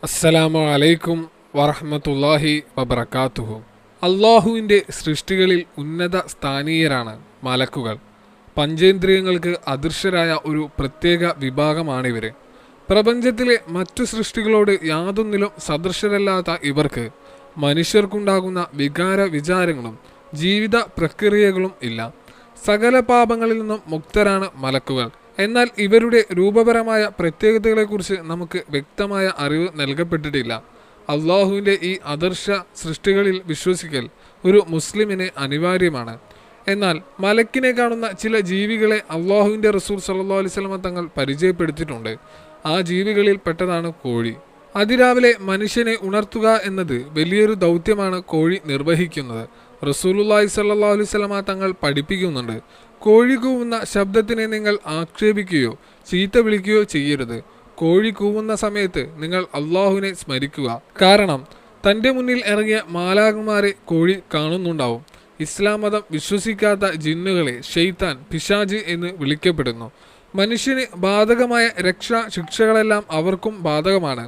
അസ്സലാമു അലൈക്കും വറഹ്മത്തുള്ളാഹി വബറകാതുഹു. അള്ളാഹുവിൻ്റെ സൃഷ്ടികളിൽ ഉന്നത സ്ഥാനീയരാണ് മലക്കുകൾ. പഞ്ചേന്ദ്രിയങ്ങൾക്ക് അദൃശ്യരായ ഒരു പ്രത്യേക വിഭാഗമാണിവർ. പ്രപഞ്ചത്തിലെ മറ്റു സൃഷ്ടികളോട് യാതൊന്നിലും സദൃശരല്ലാത്ത ഇവർക്ക് മനുഷ്യർക്കുണ്ടാകുന്ന വികാര വിചാരങ്ങളും ജീവിത പ്രക്രിയകളും ഇല്ല. സകല പാപങ്ങളിൽ നിന്നും മുക്തരാണ് മലക്കുകൾ. എന്നാൽ ഇവരുടെ രൂപപരമായ പ്രത്യേകതകളെക്കുറിച്ച് നമുക്ക് വ്യക്തമായ അറിവ് നൽകപ്പെട്ടിട്ടില്ല. അള്ളാഹുവിൻ്റെ ഈ ആദർശ സൃഷ്ടികളിൽ വിശ്വസിക്കൽ ഒരു മുസ്ലിമിന് അനിവാര്യമാണ്. എന്നാൽ മലക്കിനെ കാണുന്ന ചില ജീവികളെ അള്ളാഹുവിൻ്റെ റസൂൽ സല്ലല്ലാഹു അലൈഹി വസല്ലം തങ്ങൾ പരിചയപ്പെടുത്തിയിട്ടുണ്ട്. ആ ജീവികളിൽ പെട്ടതാണ് കോഴി. അതിരാവിലെ മനുഷ്യനെ ഉണർത്തുക എന്നത് വലിയൊരു ദൗത്യമാണ് കോഴി നിർവഹിക്കുന്നത്. റസൂലുള്ളാഹി സ്വല്ലല്ലാഹു അലൈഹി വസല്ലം തങ്ങൾ പഠിപ്പിക്കുന്നുണ്ട്, കോഴി കൂവുന്ന ശബ്ദത്തിനെ നിങ്ങൾ ആക്ഷേപിക്കുകയോ ചീത്ത വിളിക്കുകയോ ചെയ്യരുത്. കോഴി കൂവുന്ന സമയത്ത് നിങ്ങൾ അള്ളാഹുവിനെ സ്മരിക്കുക. കാരണം തൻ്റെ മുന്നിൽ ഇറങ്ങിയ മാലാഖമാരെ കോഴി കാണുന്നുണ്ടാവും. ഇസ്ലാം മതം വിശ്വസിക്കാത്ത ജിന്നുകളെ ഷെയ്ത്താൻ, പിശാച് എന്ന് വിളിക്കപ്പെടുന്നു. മനുഷ്യന് ബാധകമായ രക്ഷാ ശിക്ഷകളെല്ലാം അവർക്കും ബാധകമാണ്.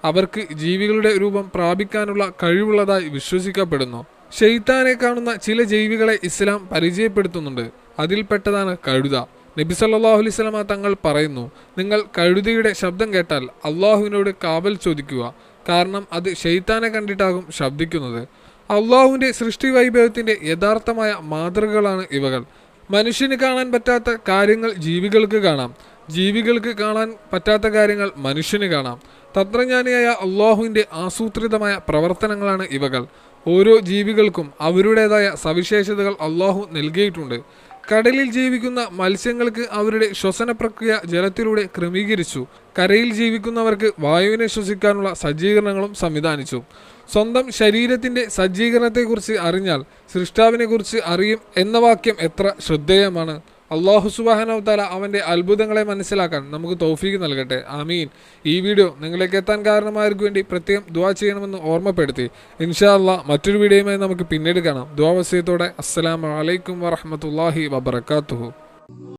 അവർക്ക് ജീവികളുടെ രൂപം പ്രാപിക്കാനുള്ള കഴിവുള്ളതായി വിശ്വസിക്കപ്പെടുന്നു. ഷെയ്ത്താനെ കാണുന്ന ചില ജീവികളെ ഇസ്ലാം പരിചയപ്പെടുത്തുന്നുണ്ട്. അതിൽപ്പെട്ടതാണ് കഴുത. നബി സല്ലല്ലാഹു അലൈഹി വസല്ലം തങ്ങൾ പറയുന്നു, നിങ്ങൾ കഴുതയുടെ ശബ്ദം കേട്ടാൽ അള്ളാഹുവിനോട് കാവൽ ചോദിക്കുക. കാരണം അത് ഷെയ്ത്താനെ കണ്ടിട്ടാകും ശബ്ദിക്കുന്നത്. അള്ളാഹുവിൻ്റെ സൃഷ്ടി വൈഭവത്തിൻ്റെ യഥാർത്ഥമായ മാതൃകകളാണ് ഇവകൾ. മനുഷ്യന് കാണാൻ പറ്റാത്ത കാര്യങ്ങൾ ജീവികൾക്ക് കാണാം. ജീവികൾക്ക് കാണാൻ പറ്റാത്ത കാര്യങ്ങൾ മനുഷ്യന് കാണാം. തന്ത്രജ്ഞാനിയായ അള്ളാഹുവിൻ്റെ ആസൂത്രിതമായ പ്രവർത്തനങ്ങളാണ് ഇവകൾ. ഓരോ ജീവികൾക്കും അവരുടേതായ സവിശേഷതകൾ അള്ളാഹു നൽകിയിട്ടുണ്ട്. കടലിൽ ജീവിക്കുന്ന മത്സ്യങ്ങൾക്ക് അവരുടെ ശ്വസന പ്രക്രിയ ജലത്തിലൂടെ ക്രമീകരിച്ചു. കരയിൽ ജീവിക്കുന്നവർക്ക് വായുവിനെ ശ്വസിക്കാനുള്ള സജ്ജീകരണങ്ങളും സംവിധാനിച്ചു. സ്വന്തം ശരീരത്തിൻ്റെ സജ്ജീകരണത്തെക്കുറിച്ച് അറിഞ്ഞാൽ സൃഷ്ടാവിനെക്കുറിച്ച് അറിയും എന്ന വാക്യം എത്ര ശ്രദ്ധേയമാണ്. അള്ളാഹു സുബ്ഹാനഹു വ തആല അവൻ്റെ അത്ഭുതങ്ങളെ മനസ്സിലാക്കാൻ നമുക്ക് തൗഫീഖ് നൽകട്ടെ. ആമീൻ. ഈ വീഡിയോ നിങ്ങളിലേക്ക് എത്താൻ കാരണമായവർക്ക് വേണ്ടി പ്രത്യേകം ദുആ ചെയ്യണമെന്ന് ഓർമ്മപ്പെടുത്തി. ഇൻഷാ അല്ലാഹ് മറ്റൊരു വീഡിയോയുമായി നമുക്ക് പിന്നീട് കാണാം. ദുആ വസിയത്തോടെ അസ്സലാമു അലൈക്കും വറഹ്മത്തുള്ളാഹി വബറകാതുഹു.